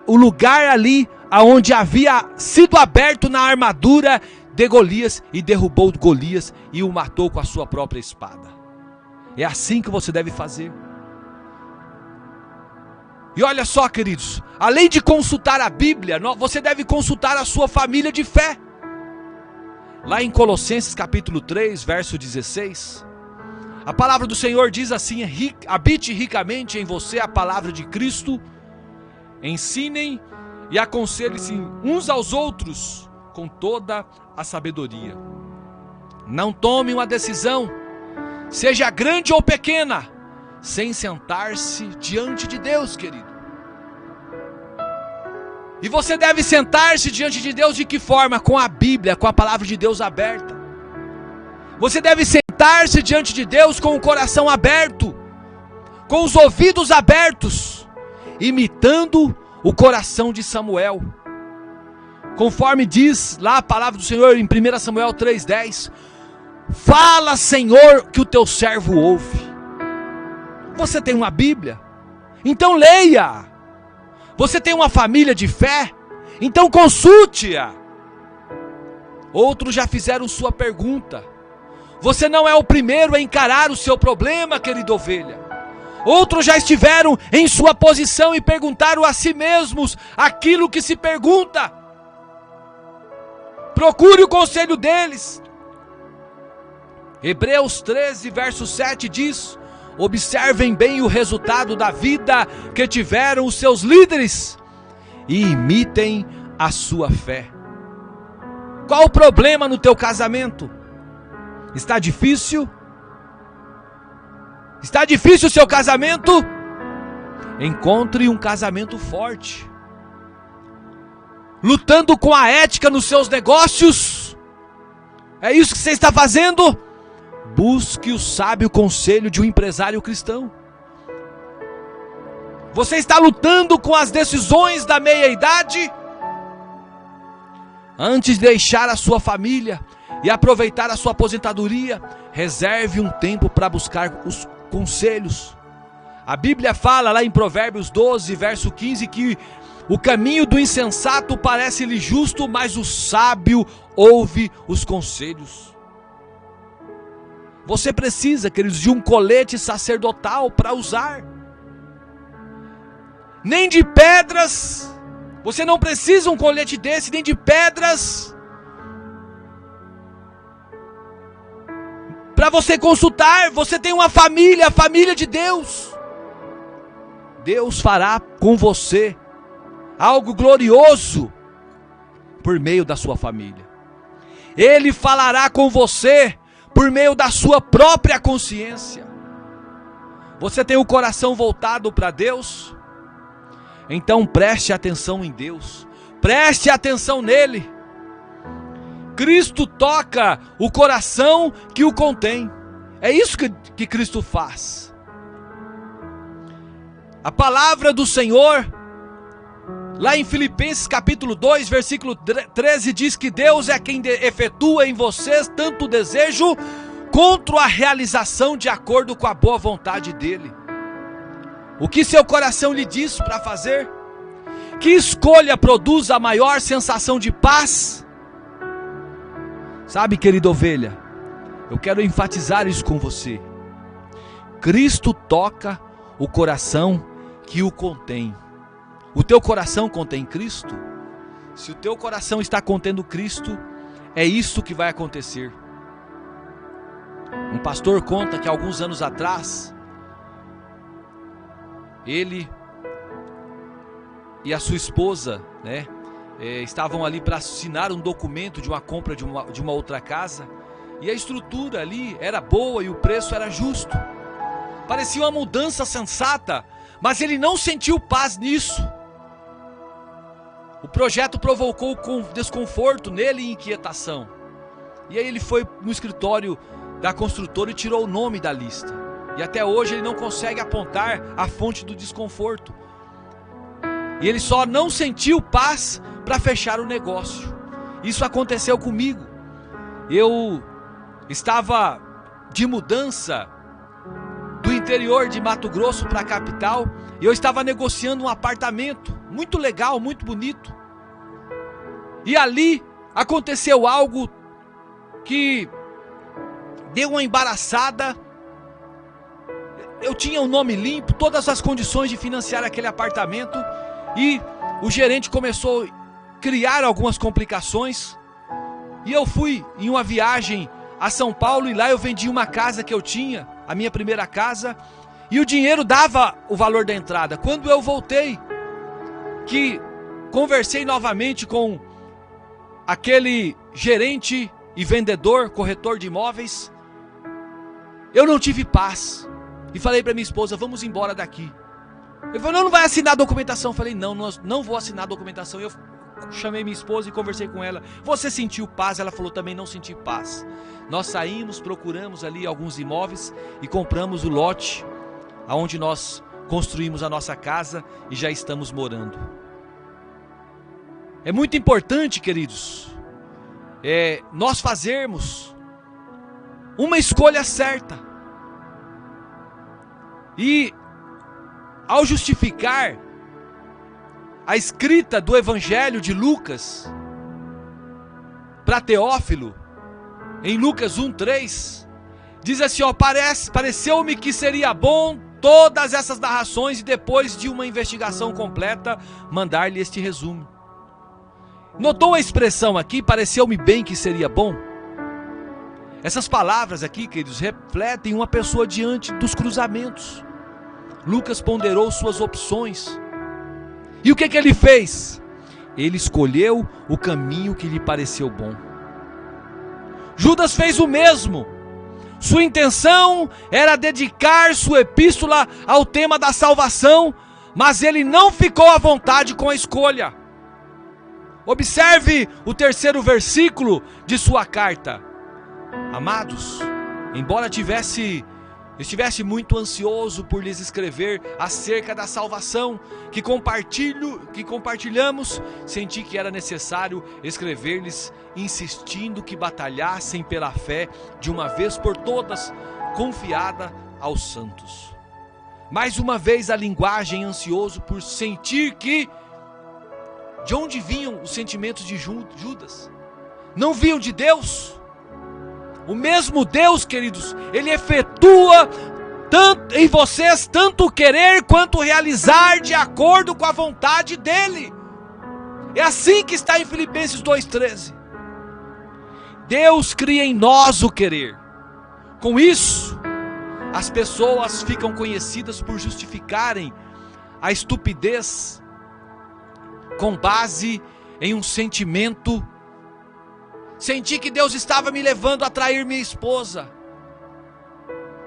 o lugar ali aonde havia sido aberto na armadura de Golias, e derrubou Golias e o matou com a sua própria espada. É assim que você deve fazer. E olha só, queridos, além de consultar a Bíblia, você deve consultar a sua família de fé. Lá em Colossenses capítulo 3, verso 16, a palavra do Senhor diz assim, habite ricamente em você a palavra de Cristo, ensinem e aconselhem-se uns aos outros com toda a sabedoria. Não tome uma decisão, seja grande ou pequena, sem sentar-se diante de Deus, querido. E você deve sentar-se diante de Deus de que forma? Com a Bíblia, com a palavra de Deus aberta. Você deve sentar-se diante de Deus com o coração aberto, com os ouvidos abertos, imitando o coração de Samuel. Conforme diz lá a palavra do Senhor em 1 Samuel 3,10, fala, Senhor, que o teu servo ouve. Você tem uma Bíblia? Então leia. Você tem uma família de fé? Então consulte-a. Outros já fizeram sua pergunta. Você não é o primeiro a encarar o seu problema, querida ovelha. Outros já estiveram em sua posição e perguntaram a si mesmos aquilo que se pergunta. Procure o conselho deles. Hebreus 13, verso 7 diz: observem bem o resultado da vida que tiveram os seus líderes e imitem a sua fé. Qual o problema no teu casamento? Está difícil? Está difícil o seu casamento? Encontre um casamento forte. Lutando com a ética nos seus negócios? É isso que você está fazendo? Busque o sábio conselho de um empresário cristão. Você está lutando com as decisões da meia-idade? Antes de deixar a sua família e aproveitar a sua aposentadoria, reserve um tempo para buscar os conselhos. A Bíblia fala lá em Provérbios 12, verso 15, que o caminho do insensato parece-lhe justo, mas o sábio ouve os conselhos. Você precisa, queridos, de um colete sacerdotal para usar. Nem de pedras. Você não precisa um colete desse, nem de pedras. Para você consultar, você tem uma família, a família de Deus. Deus fará com você algo glorioso por meio da sua família. Ele falará com você por meio da sua própria consciência. Você tem o coração voltado para Deus? Então preste atenção em Deus. Preste atenção nele. Cristo toca o coração que o contém. É isso que Cristo faz. A palavra do Senhor, lá em Filipenses capítulo 2, versículo 13, diz que Deus é quem efetua em vocês tanto o desejo quanto a realização de acordo com a boa vontade dEle. O que seu coração lhe diz para fazer? Que escolha produz a maior sensação de paz? Sabe, querida ovelha, eu quero enfatizar isso com você. Cristo toca o coração que o contém. O teu coração contém Cristo? Se o teu coração está contendo Cristo, é isso que vai acontecer. Um pastor conta que alguns anos atrás, ele e a sua esposa, estavam ali para assinar um documento de uma compra de uma outra casa, e a estrutura ali era boa e o preço era justo. Parecia uma mudança sensata, mas ele não sentiu paz nisso. O projeto provocou desconforto nele e inquietação. E aí ele foi no escritório da construtora e tirou o nome da lista. E até hoje ele não consegue apontar a fonte do desconforto. E ele só não sentiu paz para fechar o negócio. Isso aconteceu comigo. Eu estava de mudança do interior de Mato Grosso para a capital. E eu estava negociando um apartamento muito legal, muito bonito. E ali aconteceu algo que deu uma embaraçada. Eu tinha o nome limpo, todas as condições de financiar aquele apartamento, e o gerente começou a criar algumas complicações. E eu fui em uma viagem a São Paulo, e lá eu vendi uma casa que eu tinha, a minha primeira casa, e o dinheiro dava o valor da entrada. Quando eu voltei, que conversei novamente com aquele gerente e vendedor, corretor de imóveis, eu não tive paz. E falei para minha esposa, vamos embora daqui. Ele falou, não vai assinar a documentação. Eu falei, não vou assinar a documentação. Eu chamei minha esposa e conversei com ela. Você sentiu paz? Ela falou, também não senti paz. Nós saímos, procuramos ali alguns imóveis e compramos o lote onde nós construímos a nossa casa e já estamos morando. É muito importante, queridos, nós fazermos uma escolha certa. E ao justificar a escrita do Evangelho de Lucas para Teófilo, em Lucas 1:3, Diz assim, ó, pareceu-me que seria bom todas essas narrações e depois de uma investigação completa, mandar-lhe este resumo. Notou a expressão aqui, pareceu-me bem que seria bom? Essas palavras aqui, queridos, refletem uma pessoa diante dos cruzamentos. Lucas ponderou suas opções. E o que ele fez? Ele escolheu o caminho que lhe pareceu bom. Judas fez o mesmo. Sua intenção era dedicar sua epístola ao tema da salvação, mas ele não ficou à vontade com a escolha. Observe o 3º versículo de sua carta. Amados, embora estivesse muito ansioso por lhes escrever acerca da salvação que compartilhamos, senti que era necessário escrever-lhes, insistindo que batalhassem pela fé de uma vez por todas, confiada aos santos. Mais uma vez a linguagem, ansioso por sentir que... De onde vinham os sentimentos de Judas? Não vinham de Deus? O mesmo Deus, queridos, Ele efetua tanto em vocês tanto querer quanto realizar de acordo com a vontade dEle. É assim que está em Filipenses 2,13. Deus cria em nós o querer. Com isso, as pessoas ficam conhecidas por justificarem a estupidez com base em um sentimento. Senti que Deus estava me levando a trair minha esposa,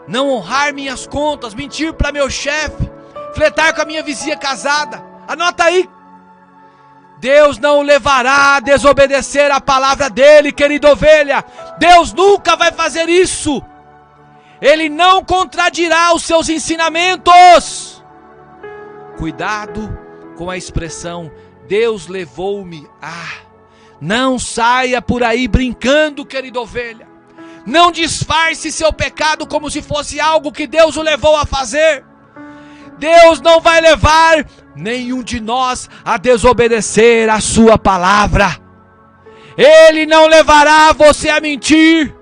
não honrar minhas contas, mentir para meu chefe, flertar com a minha vizinha casada. Anota aí. Deus não o levará a desobedecer a palavra dele, querida ovelha. Deus nunca vai fazer isso. Ele não contradirá os seus ensinamentos. Cuidado com a expressão Deus levou-me a... Não saia por aí brincando, querida ovelha. Não disfarce seu pecado como se fosse algo que Deus o levou a fazer. Deus não vai levar nenhum de nós a desobedecer a sua palavra. Ele não levará você a mentir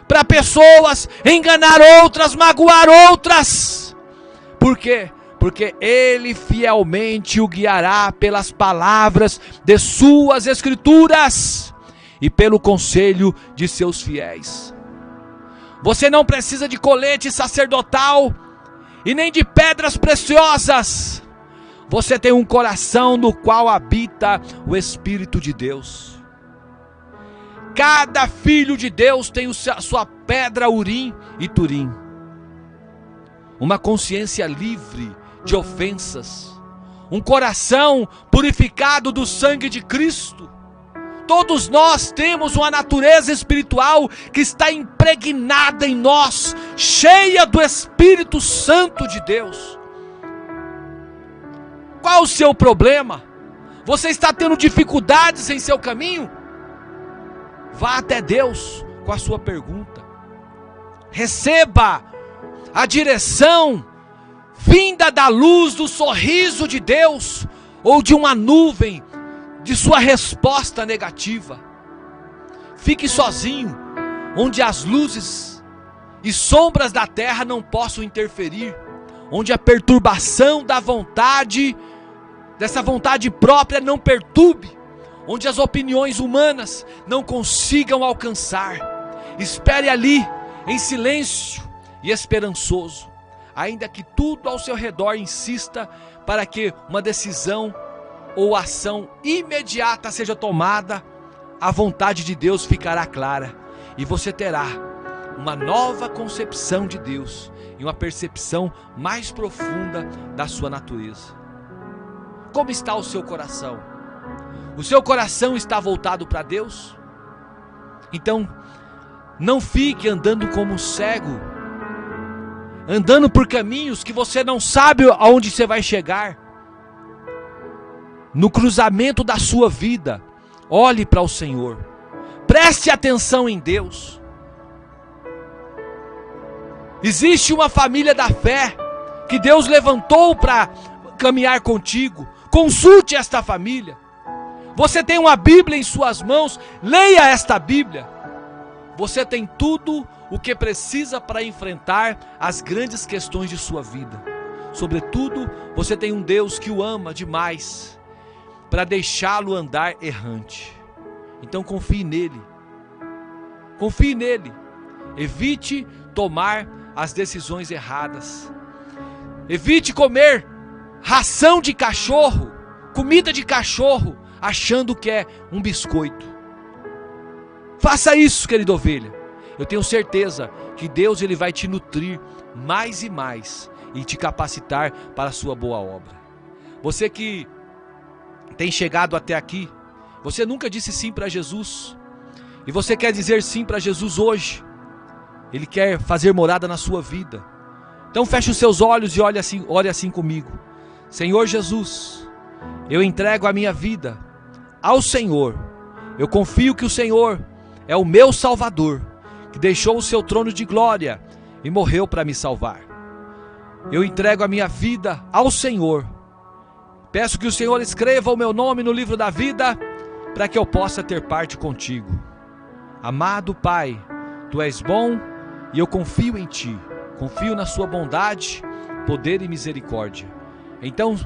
para pessoas, enganar outras, magoar outras. Por quê? Porque Ele fielmente o guiará pelas palavras de suas escrituras e pelo conselho de seus fiéis. Você não precisa de colete sacerdotal e nem de pedras preciosas. Você tem um coração no qual habita o Espírito de Deus. Cada filho de Deus tem a sua pedra Urim e Turim. Uma consciência livre de ofensas, um coração purificado do sangue de Cristo. Todos nós temos uma natureza espiritual que está impregnada em nós, cheia do Espírito Santo de Deus. Qual o seu problema? Você está tendo dificuldades em seu caminho? Vá até Deus com a sua pergunta. Receba a direção vinda da luz do sorriso de Deus, ou de uma nuvem de sua resposta negativa. Fique sozinho, onde as luzes e sombras da terra não possam interferir, onde a perturbação da vontade, dessa vontade própria não perturbe, onde as opiniões humanas não consigam alcançar. Espere ali, em silêncio e esperançoso. Ainda que tudo ao seu redor insista para que uma decisão ou ação imediata seja tomada, a vontade de Deus ficará clara e você terá uma nova concepção de Deus e uma percepção mais profunda da sua natureza. Como está o seu coração? O seu coração está voltado para Deus? Então, não fique andando como um cego, andando por caminhos que você não sabe aonde você vai chegar. No cruzamento da sua vida, olhe para o Senhor. Preste atenção em Deus. Existe uma família da fé que Deus levantou para caminhar contigo. Consulte esta família. Você tem uma Bíblia em suas mãos, leia esta Bíblia. Você tem tudo o que precisa para enfrentar as grandes questões de sua vida. Sobretudo, você tem um Deus que o ama demais para deixá-lo andar errante. Então confie nele. Confie nele. Evite tomar as decisões erradas. Evite comer ração de cachorro, comida de cachorro, achando que é um biscoito. Faça isso, querida ovelha. Eu tenho certeza que Deus ele vai te nutrir mais e mais e te capacitar para a sua boa obra. Você que tem chegado até aqui, você nunca disse sim para Jesus, e você quer dizer sim para Jesus hoje. Ele quer fazer morada na sua vida. Então feche os seus olhos e ore assim comigo. Senhor Jesus, eu entrego a minha vida ao Senhor. Eu confio que o Senhor é o meu Salvador, que deixou o seu trono de glória e morreu para me salvar. Eu entrego a minha vida ao Senhor. Peço que o Senhor escreva o meu nome no livro da vida, para que eu possa ter parte contigo. Amado Pai, Tu és bom e eu confio em Ti. Confio na sua bondade, poder e misericórdia. Então,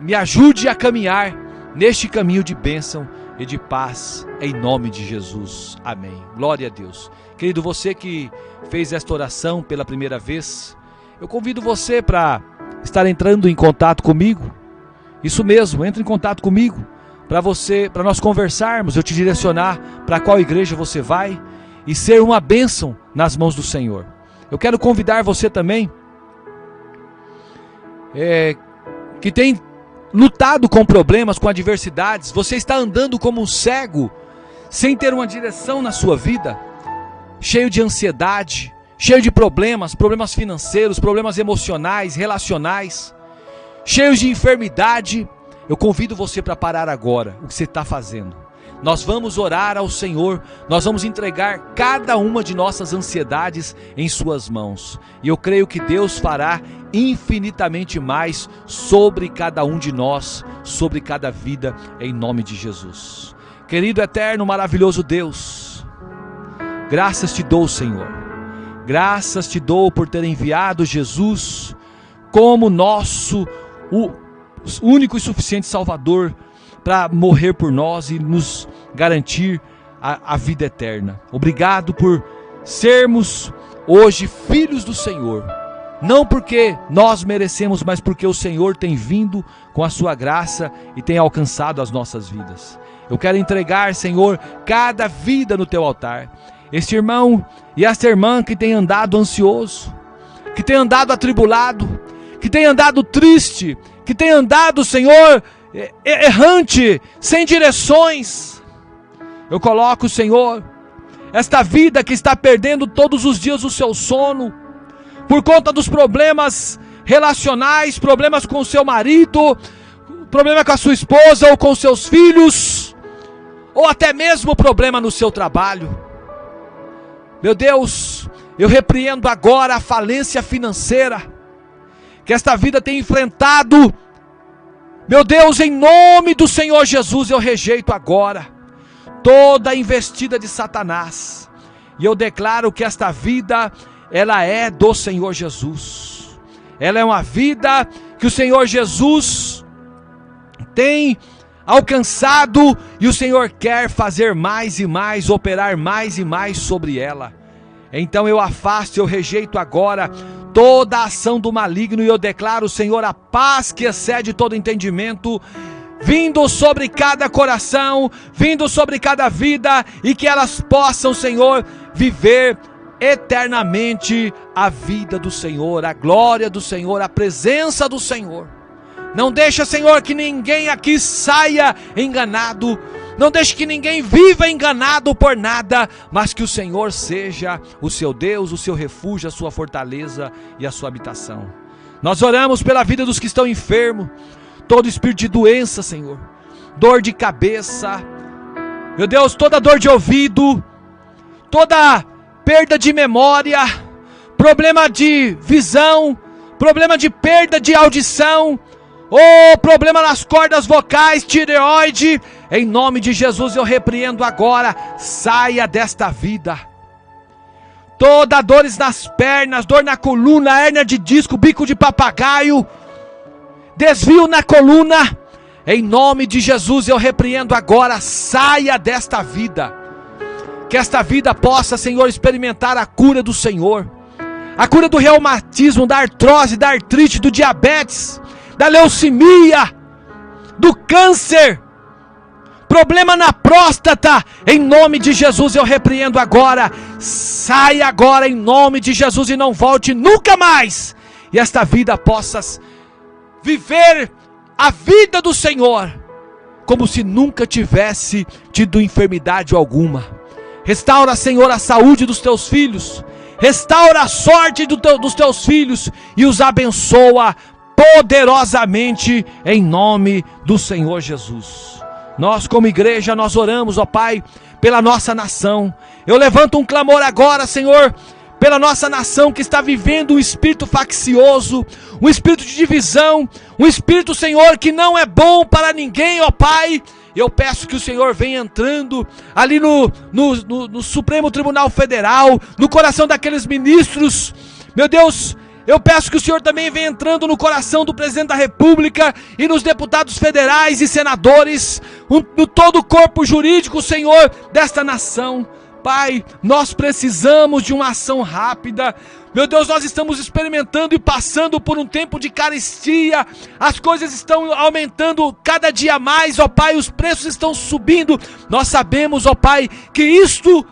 me ajude a caminhar neste caminho de bênção e de paz, em nome de Jesus. Amém. Glória a Deus. Querido, você que fez esta oração pela primeira vez, eu convido você para estar entrando em contato comigo. Isso mesmo, entre em contato comigo, para nós conversarmos, eu te direcionar para qual igreja você vai e ser uma bênção nas mãos do Senhor. Eu quero convidar você também, que tem lutado com problemas, com adversidades. Você está andando como um cego, sem ter uma direção na sua vida, cheio de ansiedade, cheio de problemas financeiros, problemas emocionais, relacionais, cheios de enfermidade. Eu convido você para parar agora o que você está fazendo. Nós vamos orar ao Senhor, nós vamos entregar cada uma de nossas ansiedades em suas mãos. E eu creio que Deus fará infinitamente mais sobre cada um de nós, sobre cada vida, em nome de Jesus. Querido, eterno, maravilhoso Deus, graças te dou, Senhor. Graças te dou por ter enviado Jesus como nosso único e suficiente Salvador, para morrer por nós e nos garantir a vida eterna. Obrigado por sermos hoje filhos do Senhor, não porque nós merecemos, mas porque o Senhor tem vindo com a sua graça e tem alcançado as nossas vidas. Eu quero entregar, Senhor, cada vida no teu altar. Este irmão e esta irmã que tem andado ansioso, que tem andado atribulado, que tem andado triste, que tem andado, Senhor, errante, sem direções. Eu coloco, Senhor, esta vida que está perdendo todos os dias o seu sono, por conta dos problemas relacionais, problemas com o seu marido, problema com a sua esposa ou com seus filhos, ou até mesmo problema no seu trabalho. Meu Deus, eu repreendo agora a falência financeira que esta vida tem enfrentado. Meu Deus, em nome do Senhor Jesus, eu rejeito agora toda a investida de Satanás. E eu declaro que esta vida, ela é do Senhor Jesus. Ela é uma vida que o Senhor Jesus tem alcançado e o Senhor quer fazer mais e mais, operar mais e mais sobre ela. Então eu afasto, eu rejeito agora toda a ação do maligno e eu declaro, Senhor, a paz que excede todo entendimento, vindo sobre cada coração, vindo sobre cada vida, e que elas possam, Senhor, viver eternamente a vida do Senhor, a glória do Senhor, a presença do Senhor. Não deixa, Senhor, que ninguém aqui saia enganado. Não deixe que ninguém viva enganado por nada, mas que o Senhor seja o seu Deus, o seu refúgio, a sua fortaleza e a sua habitação. Nós oramos pela vida dos que estão enfermos, todo espírito de doença, Senhor, dor de cabeça, meu Deus, toda dor de ouvido, toda perda de memória, problema de visão, problema de perda de audição, problema nas cordas vocais, tireoide, em nome de Jesus eu repreendo agora, saia desta vida. toda dores nas pernas, dor na coluna, hérnia de disco, bico de papagaio, desvio na coluna, em nome de Jesus eu repreendo agora, saia desta vida, que esta vida possa, Senhor, experimentar a cura do Senhor, a cura do reumatismo, da artrose, da artrite, do diabetes, da leucemia, do câncer, problema na próstata, em nome de Jesus eu repreendo agora, saia agora em nome de Jesus e não volte nunca mais, e esta vida possa viver a vida do Senhor, como se nunca tivesse tido enfermidade alguma. Restaura, Senhor, a saúde dos teus filhos, restaura a sorte dos teus filhos e os abençoa poderosamente em nome do Senhor Jesus. Nós como igreja, nós oramos, ó Pai, pela nossa nação. Eu levanto um clamor agora, Senhor, pela nossa nação que está vivendo um espírito faccioso, um espírito de divisão, um espírito, Senhor, que não é bom para ninguém, ó Pai. Eu peço que o Senhor venha entrando ali no Supremo Tribunal Federal, no coração daqueles ministros, meu Deus. Eu peço que o Senhor também venha entrando no coração do presidente da República e nos deputados federais e senadores, no todo o corpo jurídico, Senhor, desta nação. Pai, nós precisamos de uma ação rápida. Meu Deus, nós estamos experimentando e passando por um tempo de carestia. As coisas estão aumentando cada dia mais, ó Pai, os preços estão subindo. Nós sabemos, ó Pai, que isto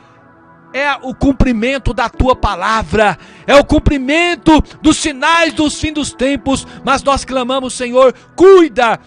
é o cumprimento da tua palavra, é o cumprimento dos sinais dos fins dos tempos, mas nós clamamos, Senhor, cuida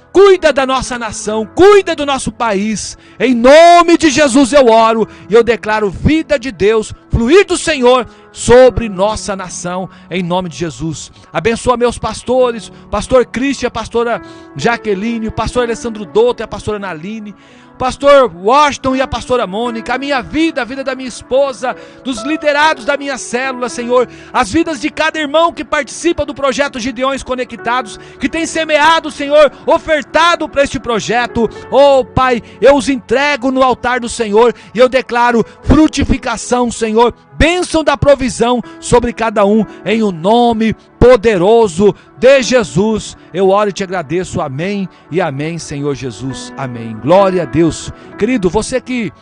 da nossa nação, cuida do nosso país, em nome de Jesus eu oro, e eu declaro vida de Deus, fluir do Senhor sobre nossa nação, em nome de Jesus. Abençoa meus pastores, pastor Cristian, a pastora Jaqueline, o pastor Alessandro Douto e a pastora Naline, pastor Washington e a pastora Mônica, a minha vida, a vida da minha esposa, dos liderados da minha célula, Senhor, as vidas de cada irmão que participa do projeto Gideões Conectados, que tem semeado, Senhor, ofertado para este projeto. Oh Pai, eu os entrego no altar do Senhor e eu declaro frutificação, Senhor, bênção da provisão sobre cada um, em o nome poderoso de Jesus, eu oro e te agradeço, amém e amém, Senhor Jesus, amém, glória a Deus. Querido, você que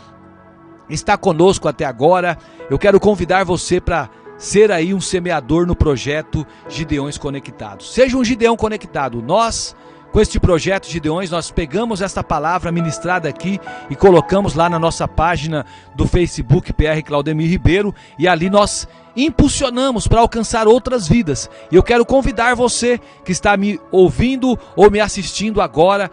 está conosco até agora, eu quero convidar você para ser aí um semeador no projeto Gideões Conectados. Seja um Gideão conectado. Nós, com este projeto Gideões, nós pegamos esta palavra ministrada aqui e colocamos lá na nossa página do Facebook, PR Claudemir Ribeiro, e ali nós impulsionamos para alcançar outras vidas. E eu quero convidar você que está me ouvindo ou me assistindo agora,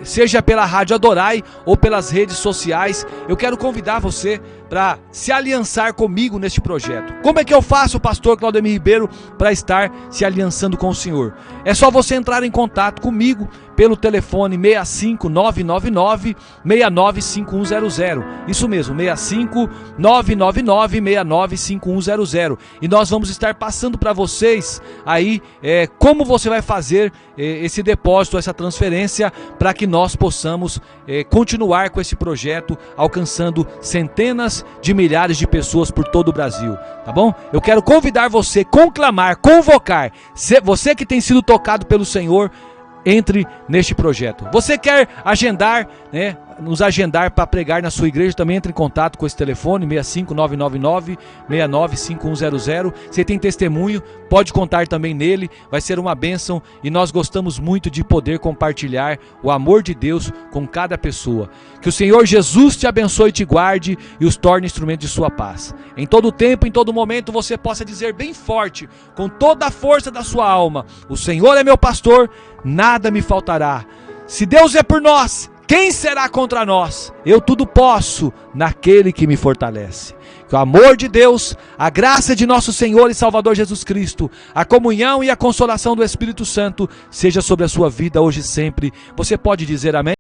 seja pela Rádio Adorai ou pelas redes sociais, eu quero convidar você para se aliançar comigo neste projeto. Como é que eu faço, pastor Claudemir Ribeiro, para estar se aliançando com o Senhor? É só você entrar em contato comigo pelo telefone 65999-695100. Isso mesmo, 65999-695100. E nós vamos estar passando para vocês aí como você vai fazer esse depósito, essa transferência, para que nós possamos continuar com esse projeto, alcançando centenas de milhares de pessoas por todo o Brasil, tá bom? Eu quero convidar você, conclamar, convocar, você que tem sido tocado pelo Senhor, entre neste projeto. Você quer agendar, nos agendar para pregar na sua igreja, também entre em contato com esse telefone 65999-695100. Você tem testemunho, pode contar também nele, vai ser uma bênção e nós gostamos muito de poder compartilhar o amor de Deus com cada pessoa. Que o Senhor Jesus te abençoe e te guarde e os torne instrumento de sua paz. Em todo tempo, em todo momento, você possa dizer bem forte, com toda a força da sua alma: o Senhor é meu pastor, nada me faltará. Se Deus é por nós, quem será contra nós? Eu tudo posso naquele que me fortalece. Que o amor de Deus, a graça de nosso Senhor e Salvador Jesus Cristo, a comunhão e a consolação do Espírito Santo seja sobre a sua vida hoje e sempre. Você pode dizer amém?